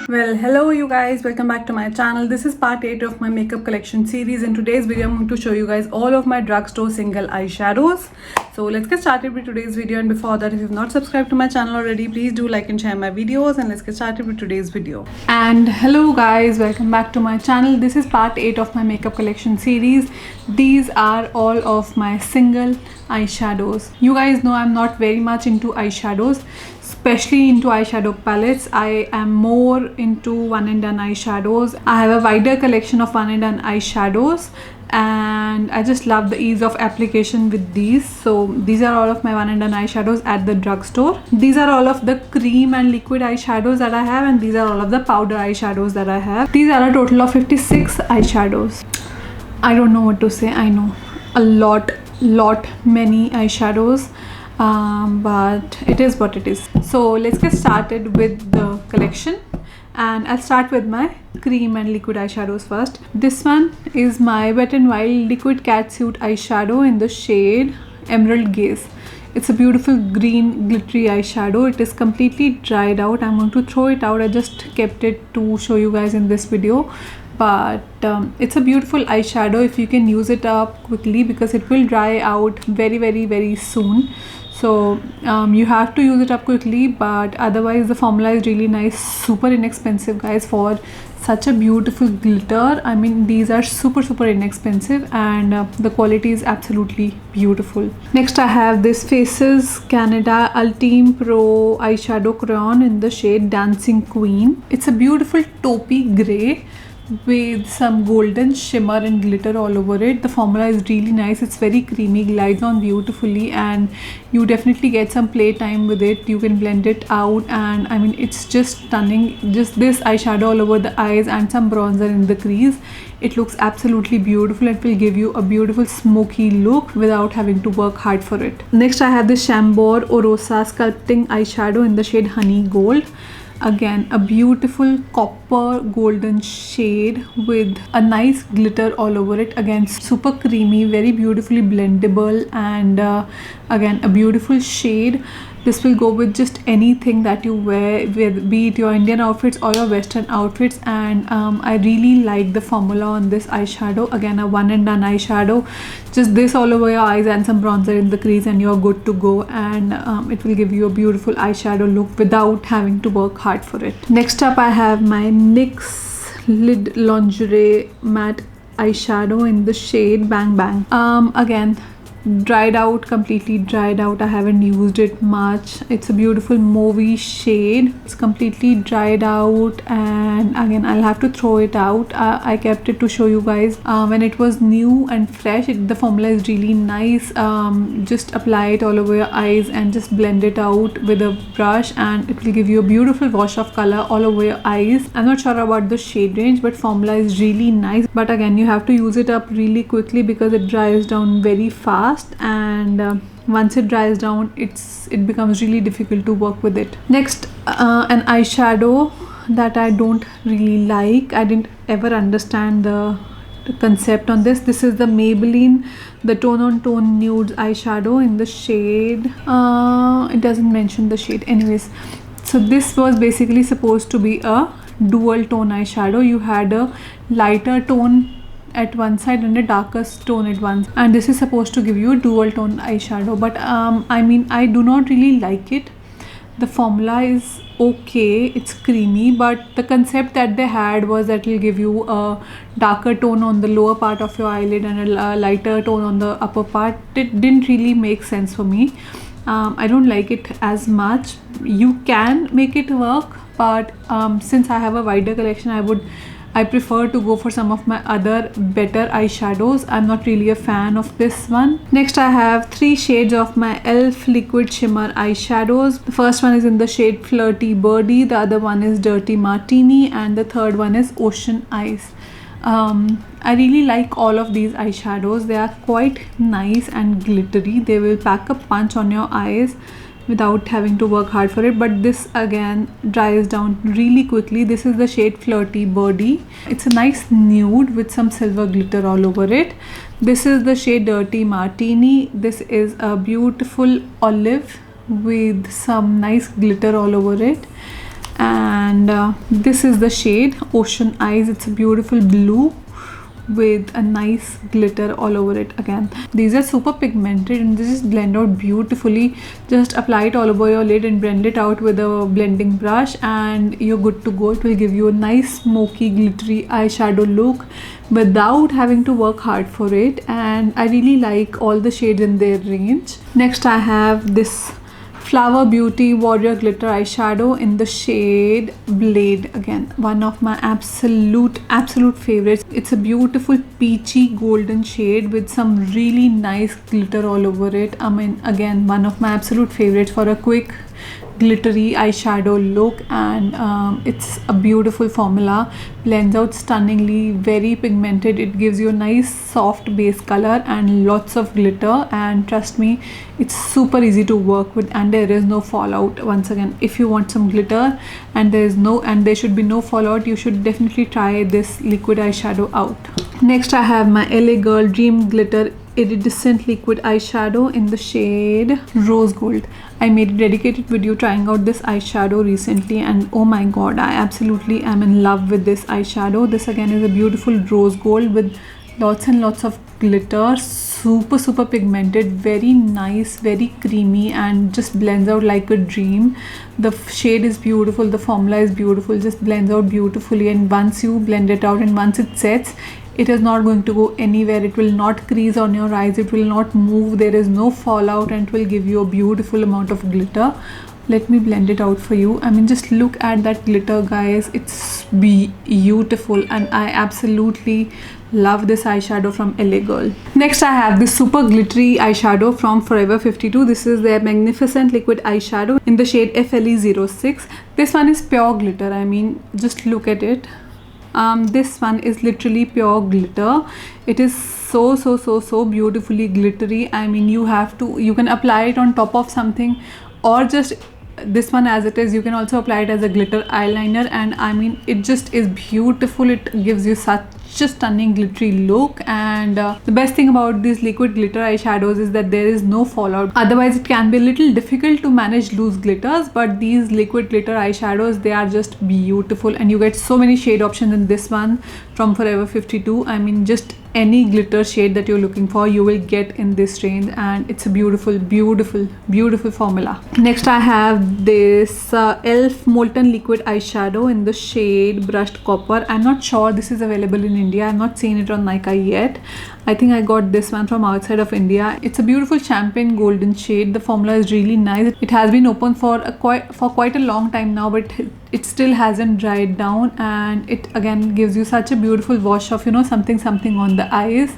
Well, hello you guys, welcome back to my channel. This is part 8 of my makeup collection series. In today's video, I'm going to show you guys all of my drugstore single eyeshadows. So let's get started with today's video, and before that, if you've not subscribed to my channel already, please do like and share my videos, and let's get started with today's video. And hello guys, welcome back to my channel. This is part 8 of my makeup collection series. These are all of my single eyeshadows. You guys know I'm not very much into eyeshadows, especially into eyeshadow palettes. I am more into one and done eyeshadows. I have a wider collection of one and done eyeshadows, and I just love the ease of application with these. So these are all of my one and done eyeshadows at the drugstore. These are all of the cream and liquid eyeshadows that I have, and these are all of the powder eyeshadows that I have. These are a total of 56 eyeshadows. I don't know what to say. I know a lot many eyeshadows, but it is what it is. So let's get started with the collection, and I'll start with my cream and liquid eyeshadows first. This one is my Wet n Wild liquid catsuit eyeshadow in the shade Emerald Gaze. It's a beautiful green glittery eyeshadow. It is completely dried out. I'm going to throw it out. I just kept it to show you guys in this video, but it's a beautiful eyeshadow if you can use it up quickly, because it will dry out very soon. So you have to use it up quickly, but otherwise the formula is really nice, super inexpensive guys, for such a beautiful glitter. I mean, these are super inexpensive, and the quality is absolutely beautiful. Next I have this Faces Canada Ultime Pro eyeshadow crayon in the shade Dancing Queen. It's a beautiful taupey gray with some golden shimmer and glitter all over it. The formula is really nice. It's very creamy, glides on beautifully, and you definitely get some playtime with it. You can blend it out, and I mean, it's just stunning. Just this eyeshadow all over the eyes and some bronzer in the crease. It looks absolutely beautiful. It will give you a beautiful smoky look without having to work hard for it. Next I have this Chambord Orosa sculpting eyeshadow in the shade Honey Gold. Again, a beautiful copper golden shade with a nice glitter all over it. Again, super creamy, very beautifully blendable, and again, a beautiful shade. This will go with just anything that you wear, be it your Indian outfits or your Western outfits, and I really like the formula on this eyeshadow. Again, a one and done eyeshadow. Just this all over your eyes and some bronzer in the crease, and you're good to go, and it will give you a beautiful eyeshadow look without having to work hard for it. Next up I have my NYX Lid Lingerie Matte eyeshadow in the shade Bang Bang. Again, dried out, completely dried out. I haven't used it much. It's a beautiful mauvey shade. It's completely dried out, and again, I'll have to throw it out. I kept it to show you guys when it was new and fresh. The formula is really nice. Just apply it all over your eyes and just blend it out with a brush, and it will give you a beautiful wash of color all over your eyes. I'm not sure about the shade range, but formula is really nice. But again, you have to use it up really quickly because it dries down very fast, and once it dries down, it becomes really difficult to work with it. Next, an eyeshadow that I don't really like. I didn't ever understand the concept on this. This is the Maybelline the Tone on Tone Nudes eyeshadow in the shade, it doesn't mention the shade. Anyways, so this was basically supposed to be a dual tone eyeshadow. You had a lighter tone at one side and a darker tone at one side, and this is supposed to give you a dual tone eyeshadow, but I mean, I do not really like it. The formula is okay, it's creamy, but the concept that they had was that it will give you a darker tone on the lower part of your eyelid and a lighter tone on the upper part. It didn't really make sense for me. I don't like it as much. You can make it work, but since I have a wider collection, I prefer to go for some of my other better eyeshadows. I'm not really a fan of this one. Next I have 3 shades of my e.l.f. liquid shimmer eyeshadows. The first one is in the shade Flirty Birdie, the other one is Dirty Martini, and the third one is Ocean Eyes. I really like all of these eyeshadows. They are quite nice and glittery. They will pack a punch on your eyes without having to work hard for it, but this again dries down really quickly. This is the shade Flirty Birdie. It's a nice nude with some silver glitter all over it. This is the shade Dirty Martini. This is a beautiful olive with some nice glitter all over it. and this is the shade Ocean Eyes. It's a beautiful blue with a nice glitter all over it. Again, these are super pigmented and this is blend out beautifully. Just apply it all over your lid and blend it out with a blending brush and you're good to go. It will give you a nice smoky glittery eyeshadow look without having to work hard for it, and I really like all the shades in their range. Next I have this Flower Beauty Warrior Glitter Eyeshadow in the shade Blade. Again, one of my absolute favorites. It's a beautiful peachy golden shade with some really nice glitter all over it. I mean, again, one of my absolute favorites for a quick glittery eyeshadow look, and it's a beautiful formula, blends out stunningly, very pigmented. It gives you a nice soft base color and lots of glitter, and trust me, it's super easy to work with and there is no fallout. Once again, if you want some glitter and there should be no fallout, you should definitely try this liquid eyeshadow out. Next I have my LA Girl Dream Glitter Iridescent Liquid Eyeshadow in the shade Rose Gold. I made a dedicated video trying out this eyeshadow recently and oh my god, I absolutely am in love with this eyeshadow. This again is a beautiful rose gold with lots and lots of glitter, super pigmented, very nice, very creamy, and just blends out like a dream. The shade is beautiful, the formula is beautiful, just blends out beautifully, and once you blend it out and once it sets, it is not going to go anywhere. It will not crease on your eyes, it will not move, there is no fallout, and it will give you a beautiful amount of glitter. Let me blend it out for you. I mean, just look at that glitter, guys. It's beautiful and I absolutely love this eyeshadow from LA Girl. Next I have this super glittery eyeshadow from Forever 52. This is their Magnificent Liquid Eyeshadow in the shade FLE06. This one is pure glitter. I mean, just look at it. This one is literally pure glitter. It is so beautifully glittery. I mean, you can apply it on top of something, or just this one as it is. You can also apply it as a glitter eyeliner, and I mean, it just is beautiful. It gives you such a stunning glittery look, and the best thing about these liquid glitter eyeshadows is that there is no fallout. Otherwise it can be a little difficult to manage loose glitters, but these liquid glitter eyeshadows, they are just beautiful, and you get so many shade options in this one from Forever 52. I mean, just any glitter shade that you're looking for, you will get in this range, and it's a beautiful formula. Next I have this Elf Molten Liquid Eyeshadow in the shade Brushed Copper. I'm not sure this is available in India. I've not seen it on Nykaa yet. I think I got this one from outside of India. It's a beautiful champagne golden shade. The formula is really nice. It has been open for quite a long time now, but it still hasn't dried down, and it again gives you such a beautiful wash of, you know, something on the eyes,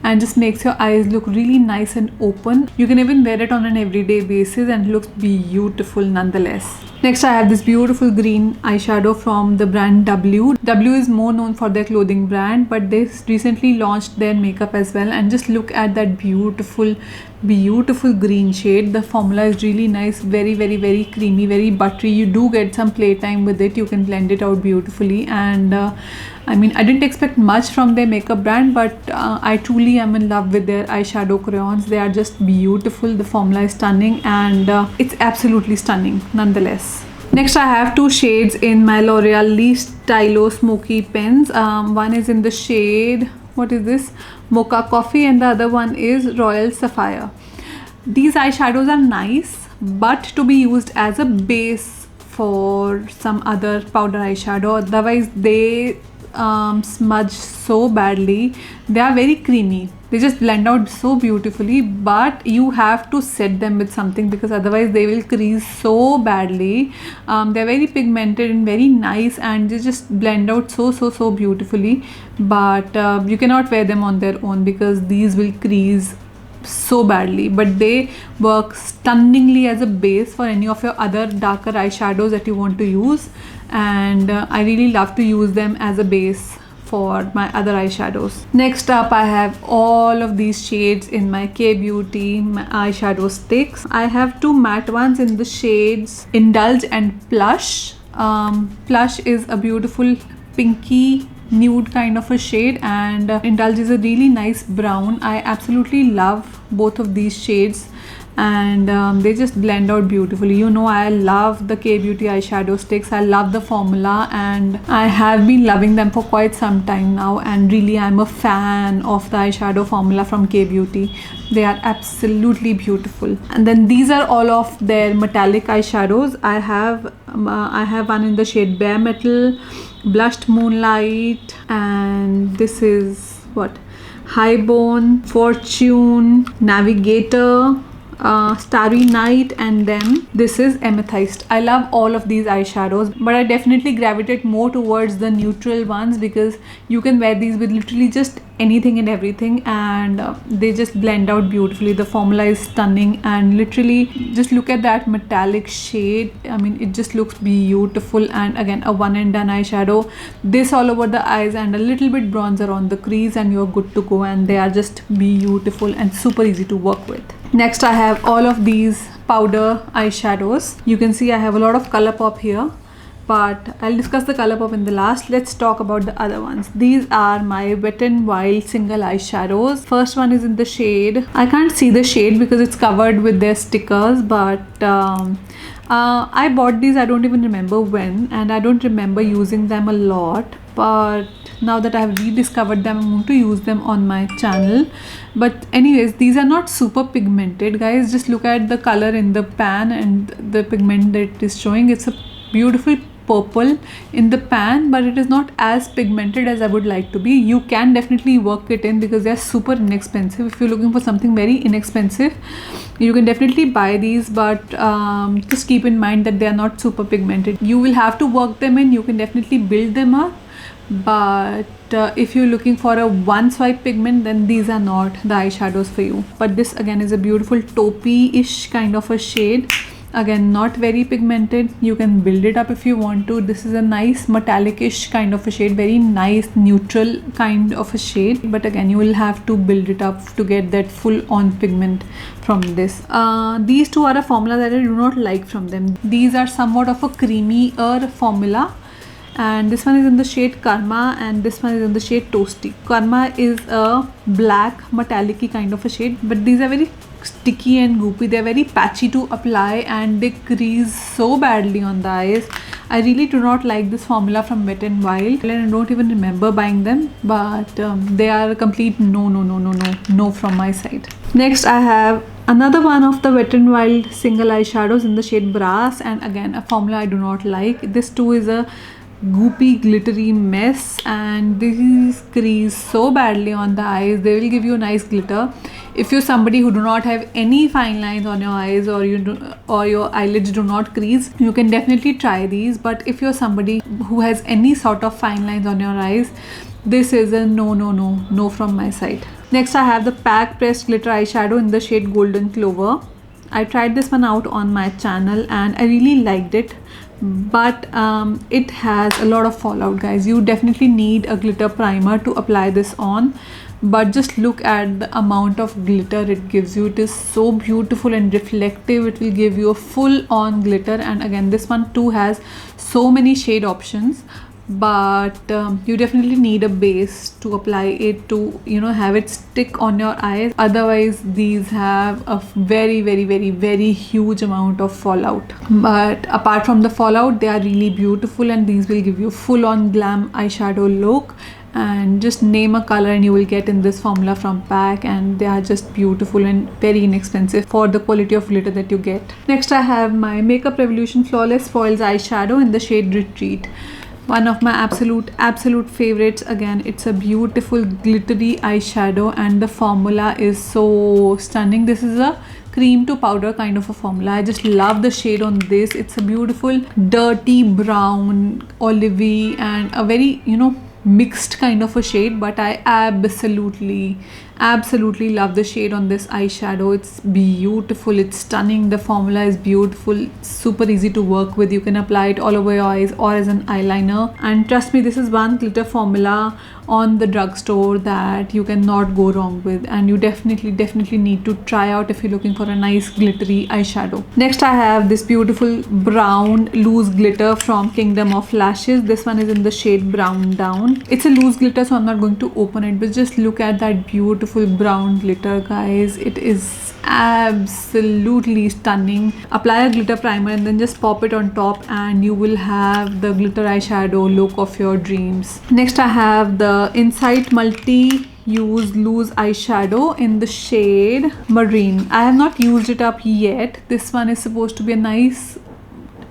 and just makes your eyes look really nice and open. You can even wear it on an everyday basis and it looks beautiful nonetheless. Next I have this beautiful green eyeshadow from the brand W. W is more known for their clothing brand, but they recently launched their makeup as well, and just look at that beautiful green shade. The formula is really nice, very creamy, very buttery. You do get some playtime with it. You can blend it out beautifully, and I mean, I didn't expect much from their makeup brand, but I truly am in love with their eyeshadow crayons. They are just beautiful. The formula is stunning, and it's absolutely stunning nonetheless. Next I have two shades in my L'Oreal Lee Stylo Smoky pens. One is in the shade, what is this, Mocha Coffee, and the other one is Royal Sapphire. These eyeshadows are nice, but to be used as a base for some other powder eyeshadow. Otherwise they smudge so badly. They are very creamy, they just blend out so beautifully, but you have to set them with something because otherwise they will crease so badly. They're very pigmented and very nice, and they just blend out so beautifully, but you cannot wear them on their own because these will crease so badly, but they work stunningly as a base for any of your other darker eyeshadows that you want to use, and I really love to use them as a base for my other eyeshadows. Next up I have all of these shades in my K-Beauty eyeshadow sticks. I have two matte ones in the shades Indulge and Plush. Plush is a beautiful pinky nude kind of a shade, and Indulge is a really nice brown. I absolutely love both of these shades, and they just blend out beautifully. You know, I love the K-Beauty eyeshadow sticks. I love the formula and I have been loving them for quite some time now, and really I'm a fan of the eyeshadow formula from K-Beauty. They are absolutely beautiful. And then these are all of their metallic eyeshadows. I have one in the shade Bare Metal, Blushed Moonlight, and this is what, Highbone, Fortune, Navigator, Starry Night, and then this is Amethyst. I love all of these eyeshadows, but I definitely gravitate more towards the neutral ones because you can wear these with literally just anything and everything, and they just blend out beautifully. The formula is stunning, and literally just look at that metallic shade. I mean, it just looks beautiful. And again, a one and done eyeshadow, this all over the eyes and a little bit bronzer on the crease, and you're good to go. And they are just beautiful and super easy to work with. Next, I have all of these powder eyeshadows. You can see I have a lot of color pop here, but I'll discuss the color pop in the last. Let's talk about the other ones. These are my Wet n Wild single eyeshadows. First one is in the shade, I can't see the shade because it's covered with their stickers, but I bought these, I don't even remember when, and I don't remember using them a lot, but now that I have rediscovered them, I'm going to use them on my channel. But anyways, these are not super pigmented, guys. Just look at the color in the pan and the pigment that it is showing. It's a beautiful purple in the pan, but it is not as pigmented as I would like to be. You can definitely work it in because they're super inexpensive. If you're looking for something very inexpensive, you can definitely buy these, but just keep in mind that they are not super pigmented. You will have to work them in. You can definitely build them up, but if you're looking for a one swipe pigment, then these are not the eyeshadows for you. But this again is a beautiful taupey-ish kind of a shade. Again, not very pigmented. You can build it up if you want to. This is a nice metallic-ish kind of a shade, very nice neutral kind of a shade, but again, you will have to build it up to get that full-on pigment from this. These two are a formula that I do not like from them. These are somewhat of a creamier formula, and this one is in the shade Karma, and this one is in the shade Toasty. Karma is a black metallic-y kind of a shade, but these are very sticky and goopy. They're very patchy to apply and they crease so badly on the eyes. I really do not like this formula from Wet n Wild, and I don't even remember buying them, but they are a complete no from my side. Next, I have another one of the Wet n Wild single eyeshadows in the shade Brass, and again, a formula I do not like. This too is a goopy glittery mess, and these crease so badly on the eyes. They will give you a nice glitter. If you're somebody who do not have any fine lines on your eyes, or your eyelids do not crease, you can definitely try these. But if you're somebody who has any sort of fine lines on your eyes, this is a no from my side. Next, I have the Pack Pressed Glitter eyeshadow in the shade Golden Clover. I tried this one out on my channel and I really liked it, but it has a lot of fallout, guys. You definitely need a glitter primer to apply this on, but just look at the amount of glitter it gives you. It is so beautiful and reflective. It will give you a full-on glitter, and again, this one too has so many shade options, but you definitely need a base to apply it to, you know, have it stick on your eyes. Otherwise, these have a very huge amount of fallout, but apart from the fallout, they are really beautiful, and these will give you full-on glam eyeshadow look. And just name a color and you will get in this formula from Pack, and they are just beautiful and very inexpensive for the quality of glitter that you get. Next, I have my Makeup Revolution Flawless Foils eyeshadow in the shade Retreat. One of my absolute favorites. Again, it's a beautiful glittery eyeshadow and the formula is so stunning. This is a cream to powder kind of a formula. I just love the shade on this. It's a beautiful dirty brown, olivey, and a very, you know, mixed kind of a shade, but I absolutely love the shade on this eyeshadow. It's beautiful, it's stunning, the formula is beautiful, super easy to work with. You can apply it all over your eyes or as an eyeliner, and trust me, this is one glitter formula on the drugstore that you cannot go wrong with, and you definitely need to try out if you're looking for a nice glittery eyeshadow. Next, I have this beautiful brown loose glitter from Kingdom of Lashes. This one is in the shade Brown Down. It's a loose glitter, so I'm not going to open it, but just look at that beautiful beautiful brown glitter, guys. It is absolutely stunning. Apply a glitter primer and then just pop it on top and you will have the glitter eyeshadow look of your dreams. Next I have the Insight Multi Use Loose eyeshadow in the shade Marine. I have not used it up yet. This one is supposed to be a nice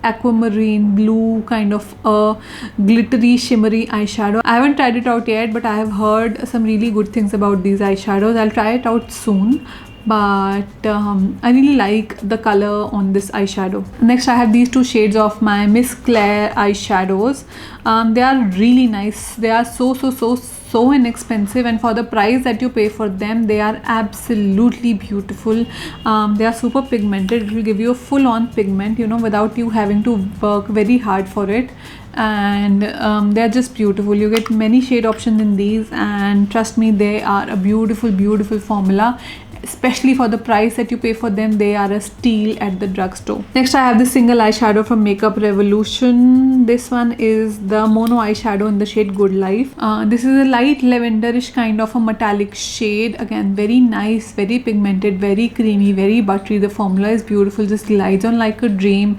aquamarine blue, kind of a glittery shimmery eyeshadow. I haven't tried it out yet, but I have heard some really good things about these eyeshadows. I'll try it out soon, but I really like the color on this eyeshadow. Next I have these two shades of my Miss Claire eyeshadows. They are really nice. They are so inexpensive, and for the price that you pay for them, they are absolutely beautiful. They are super pigmented. It will give you a full-on pigment, you know, without you having to work very hard for it. And they are just beautiful. You get many shade options in these, and trust me, they are a beautiful formula. Especially for the price that you pay for them, they are a steal at the drugstore. Next I have this single eyeshadow from Makeup Revolution. This one is the mono eyeshadow in the shade Good Life. This is a light lavenderish kind of a metallic shade. Again, very nice, very pigmented, very creamy, very buttery. The formula is beautiful, just glides on like a dream,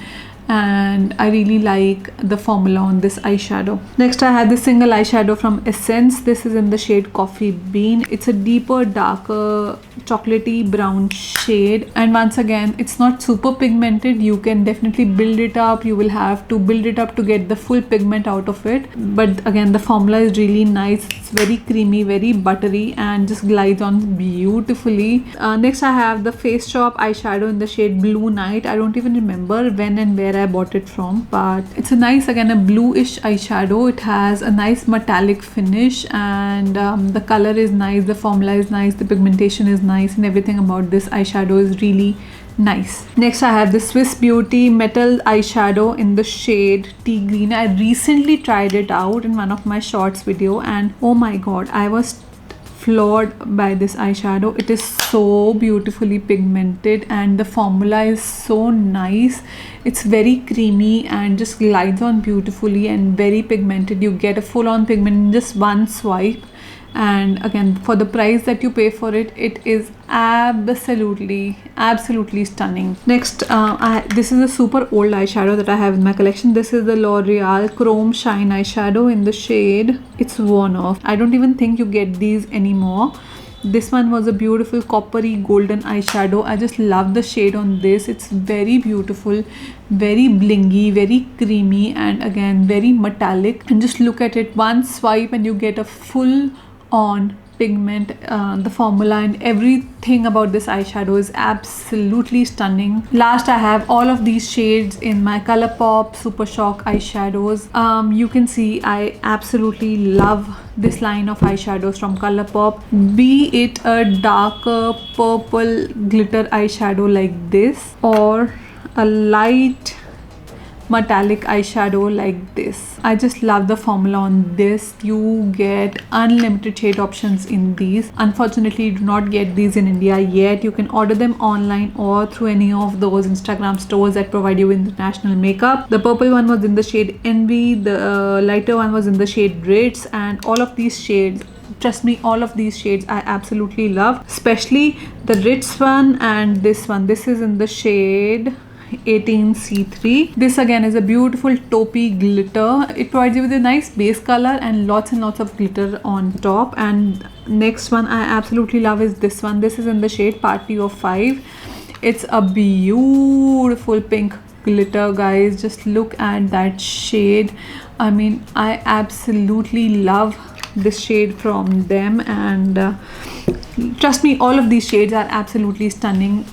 and I really like the formula on this eyeshadow. Next I have this single eyeshadow from Essence. This is in the shade Coffee Bean. It's a deeper, darker chocolatey brown shade, and once again, it's not super pigmented. You can definitely build it up. You will have to build it up to get the full pigment out of it, but again, the formula is really nice. It's very creamy, very buttery, and just glides on beautifully. Next I have the Face Shop eyeshadow in the shade Blue Night. I don't even remember when and where I bought it from, but it's a nice, again, a bluish eyeshadow. It has a nice metallic finish, and the color is nice, the formula is nice, the pigmentation is nice, and everything about this eyeshadow is really nice. Next I have the Swiss Beauty Metal eyeshadow in the shade Tea Green. I recently tried it out in one of my shorts video, and oh my god, I was floored by this eyeshadow. It is so beautifully pigmented, and the formula is so nice. It's very creamy and just glides on beautifully, and very pigmented. You get a full-on pigment in just one swipe, and again, for the price that you pay for it, it is absolutely stunning. Next this is a super old eyeshadow that I have in my collection. This is the L'Oreal Chrome Shine eyeshadow in the shade It's Worn Off. I don't even think you get these anymore. This one was a beautiful coppery golden eyeshadow. I just love the shade on this. It's very beautiful, very blingy, very creamy, and again, very metallic. And just look at it, one swipe and you get a full on pigment. The formula and everything about this eyeshadow is absolutely stunning. Last, I have all of these shades in my ColourPop Super Shock eyeshadows. You can see I absolutely love this line of eyeshadows from ColourPop, be it a darker purple glitter eyeshadow like this, or a light metallic eyeshadow like this. I just love the formula on this. You get unlimited shade options in these. Unfortunately, you do not get these in India yet. You can order them online or through any of those Instagram stores that provide you international makeup. The purple one was in the shade Envy, the lighter one was in the shade Ritz, and all of these shades, trust me, all of these shades I absolutely love, especially the Ritz one and this one. This is in the shade 18C3. This again is a beautiful taupey glitter. It provides you with a nice base color and lots of glitter on top. And next one I absolutely love is this one. This is in the shade Party of 5. It's a beautiful pink glitter, guys. Just look at that shade. I mean, I absolutely love this shade from them, and trust me, all of these shades are absolutely stunning.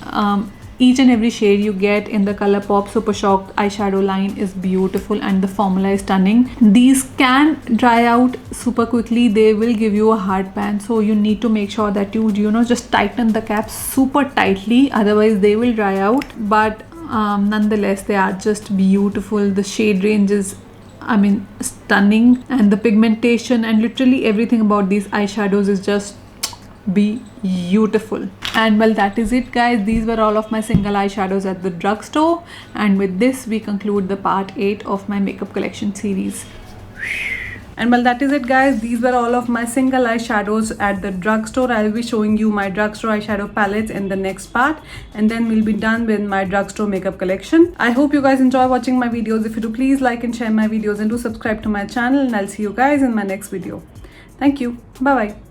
Each and every shade you get in the ColourPop Super Shock eyeshadow line is beautiful, and the formula is stunning. These can dry out super quickly. They will give you a hard pan, so you need to make sure that you just tighten the cap super tightly, otherwise they will dry out. But nonetheless, they are just beautiful. The shade range is, I mean, stunning, and the pigmentation and literally everything about these eyeshadows is just beautiful. And well, that is it, guys. These were all of my single eyeshadows at the drugstore, and with this we conclude the part 8 of my makeup collection series. And well, that is it guys. These were all of my single eyeshadows at the drugstore. I'll be showing you my drugstore eyeshadow palettes in the next part, and then we'll be done with my drugstore makeup collection. I hope you guys enjoy watching my videos. If you do, please like and share my videos, and do subscribe to my channel, and I'll see you guys in my next video. Thank you. Bye bye.